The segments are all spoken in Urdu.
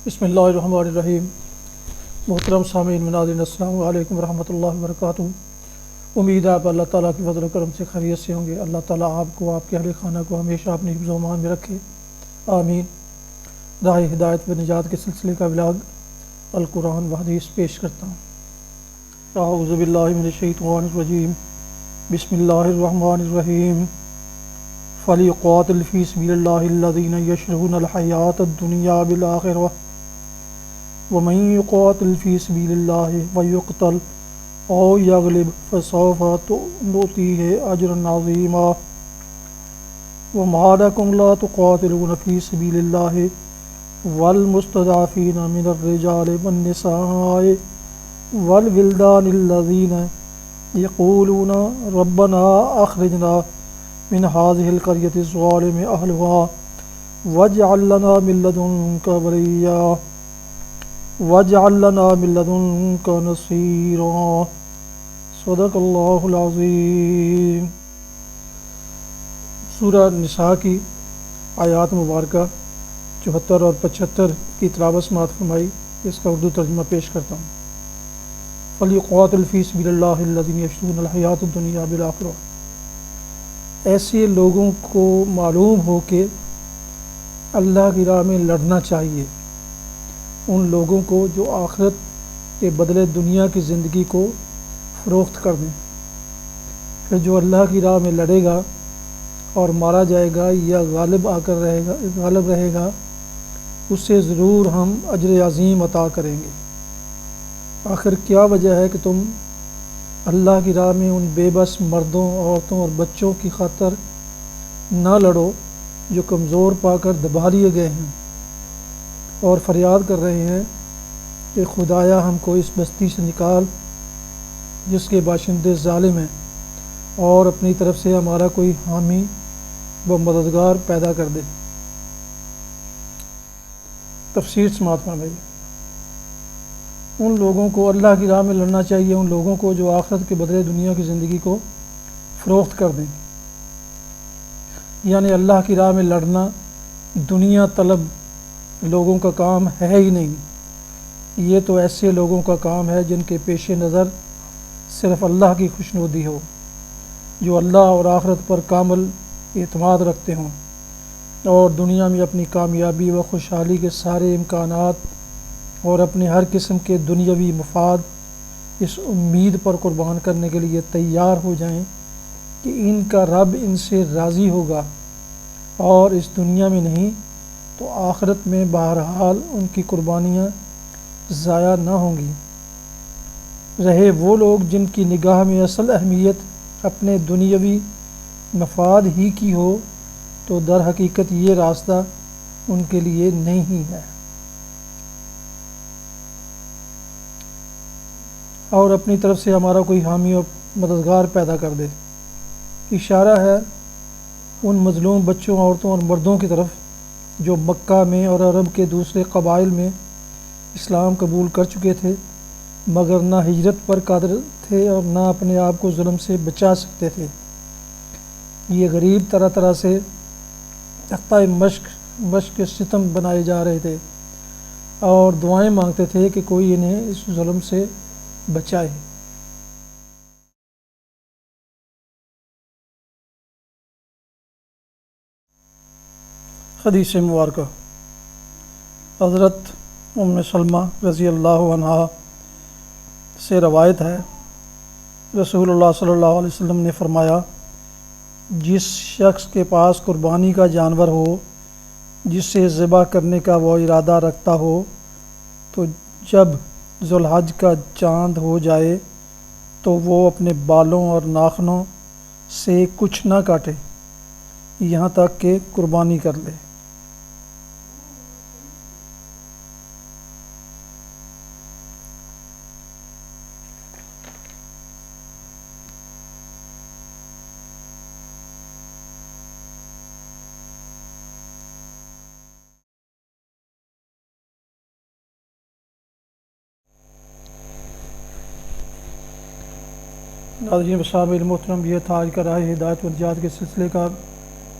بسم اللہ الرحمن الرحیم۔ محترم سامعین ناظرین، السلام علیکم ورحمۃ اللہ وبرکاتہ۔ امید ہے آپ اللہ تعالیٰ کی فضل و کرم سے خیریت سے ہوں گے۔ اللہ تعالیٰ آپ کو، آپ کے اہل خانہ کو ہمیشہ اپنی حفظ و امان میں رکھے، آمین۔ راہ ہدایت و نجات کے سلسلے کا ولاگ القرآن و حدیث پیش کرتا ہوں۔ اعوذ باللہ من الشیطان الرجیم، بسم اللہ الرحمن الرحیم۔ فَلْيُقَاتِلْ فِي سَبِيلِ اللَّهِ الَّذِينَ يَشْرُونَ الْحَيَاةَ الدُّنْيَا بِالْآخِرَةِ وَمَنْ يُقَاتِلْ فِي سَبِيلِ اللَّهِ وَيُقْتَلْ أَوْ يَغْلِبْ فَسَوْفَ نُؤْتِيهِ أَجْرًا عَظِيمًا وَمَا لَكُمْ لَا تُقَاتِلُونَ فِي سَبِيلِ اللَّهِ وَالْمُسْتَضْعَفِينَ مِنَ الرِّجَالِ وَالنِّسَاءِ وَالْوِلْدَانِ الَّذِينَ يَقُولُونَ رَبَّنَا أَخْرِجْنَا من هذه القرية الظالم أهلها واجعل لنا من لدنك وليا واجعل لنا من لدنك نصيرا۔ صدق اللہ العظیم۔ سورہ نساء کی آیات مبارکہ 74 اور 75 کی تلاوت سماعت فرمائی۔ اس کا اردو ترجمہ پیش کرتا ہوں۔ فَلْيُقَاتِلْ فِي سَبِيلِ اللَّهِ الَّذِينَ يَشْرُونَ الْحَيَاةَ الدُّنْيَا بِالْآخِرَةِ۔ ایسے لوگوں کو معلوم ہو کہ اللہ کی راہ میں لڑنا چاہیے، ان لوگوں کو جو آخرت کے بدلے دنیا کی زندگی کو فروخت کر دیں۔ پھر جو اللہ کی راہ میں لڑے گا اور مارا جائے گا یا غالب رہے گا اسے ضرور ہم اجر عظیم عطا کریں گے۔ آخر کیا وجہ ہے کہ تم اللہ کی راہ میں ان بے بس مردوں، عورتوں اور بچوں کی خاطر نہ لڑو جو کمزور پا کر دبا لیے گئے ہیں اور فریاد کر رہے ہیں کہ خدایا ہم کو اس بستی سے نکال جس کے باشندے ظالم ہیں، اور اپنی طرف سے ہمارا کوئی حامی و مددگار پیدا کر دے۔ تفسیر سماعت فرمائیے۔ ان لوگوں کو اللہ کی راہ میں لڑنا چاہیے، ان لوگوں کو جو آخرت کے بدلے دنیا کی زندگی کو فروخت کر دیں، یعنی اللہ کی راہ میں لڑنا دنیا طلب لوگوں کا کام ہے ہی نہیں۔ یہ تو ایسے لوگوں کا کام ہے جن کے پیش نظر صرف اللہ کی خوشنودی ہو، جو اللہ اور آخرت پر کامل اعتماد رکھتے ہوں اور دنیا میں اپنی کامیابی و خوشحالی کے سارے امکانات اور اپنے ہر قسم کے دنیاوی مفاد اس امید پر قربان کرنے کے لیے تیار ہو جائیں کہ ان کا رب ان سے راضی ہوگا اور اس دنیا میں نہیں تو آخرت میں بہرحال ان کی قربانیاں ضائع نہ ہوں گی۔ رہے وہ لوگ جن کی نگاہ میں اصل اہمیت اپنے دنیاوی مفاد ہی کی ہو تو در حقیقت یہ راستہ ان کے لیے نہیں ہے، اور اپنی طرف سے ہمارا کوئی حامی اور مددگار پیدا کر دے۔ اشارہ ہے ان مظلوم بچوں، عورتوں اور مردوں کی طرف جو مکہ میں اور عرب کے دوسرے قبائل میں اسلام قبول کر چکے تھے مگر نہ ہجرت پر قادر تھے اور نہ اپنے آپ کو ظلم سے بچا سکتے تھے۔ یہ غریب طرح طرح سے تختہ مشق ستم بنائے جا رہے تھے اور دعائیں مانگتے تھے کہ کوئی انہیں اس ظلم سے بچائے۔ حدیث مبارکہ۔ حضرت ام سلمہ رضی اللہ عنہا سے روایت ہے، رسول اللہ صلی اللہ علیہ وسلم نے فرمایا، جس شخص کے پاس قربانی کا جانور ہو جس سے ذبح کرنے کا وہ ارادہ رکھتا ہو تو جب ذوالحج کا چاند ہو جائے تو وہ اپنے بالوں اور ناخنوں سے کچھ نہ کاٹے یہاں تک کہ قربانی کر لے۔ ناظرین وسامعین محترم، یہ تھا آج کا راہ ہدایت و نجات کے سلسلے کا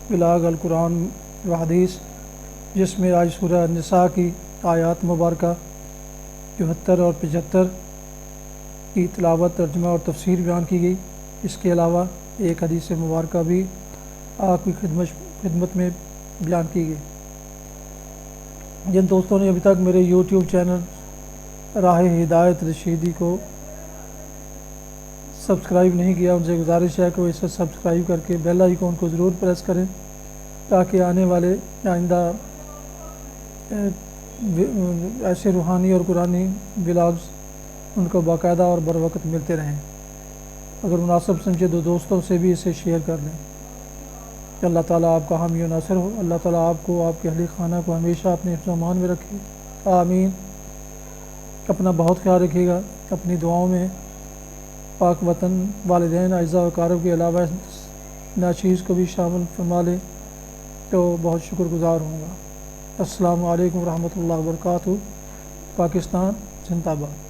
بلاغ القرآن و حدیث، جس میں آج سورہ نساء کی آیات مبارکہ 74 اور 75 کی تلاوت، ترجمہ اور تفسیر بیان کی گئی۔ اس کے علاوہ ایک حدیث مبارکہ بھی آپ کی خدمت میں بیان کی گئی۔ جن دوستوں نے ابھی تک میرے یوٹیوب چینل راہ ہدایت رشیدی کو سبسکرائب نہیں کیا، ان سے گزارش ہے کہ وہ اسے سبسکرائب کر کے بیل آئیکن کو ضرور پریس کریں تاکہ آنے والے آئندہ ایسے روحانی اور قرآنی ولاگز ان کو باقاعدہ اور بر وقت ملتے رہیں۔ اگر مناسب سمجھے تو دوستوں سے بھی اسے شیئر کر دیں کہ اللہ تعالیٰ آپ کا حامی و ناصر ہو۔ اللہ تعالیٰ آپ کو، آپ کے اہل خانہ کو ہمیشہ اپنے حفظ و امان میں رکھے، آمین۔ اپنا بہت خیال رکھیے گا، اپنی دعاؤں میں پاک وطن، والدین، اعزاء و اقارب کے علاوہ ناچیز کو بھی شامل فرما لیں تو بہت شکر گزار ہوں گا۔ السلام علیکم ورحمۃ اللہ وبرکاتہ۔ پاکستان زندہ باد۔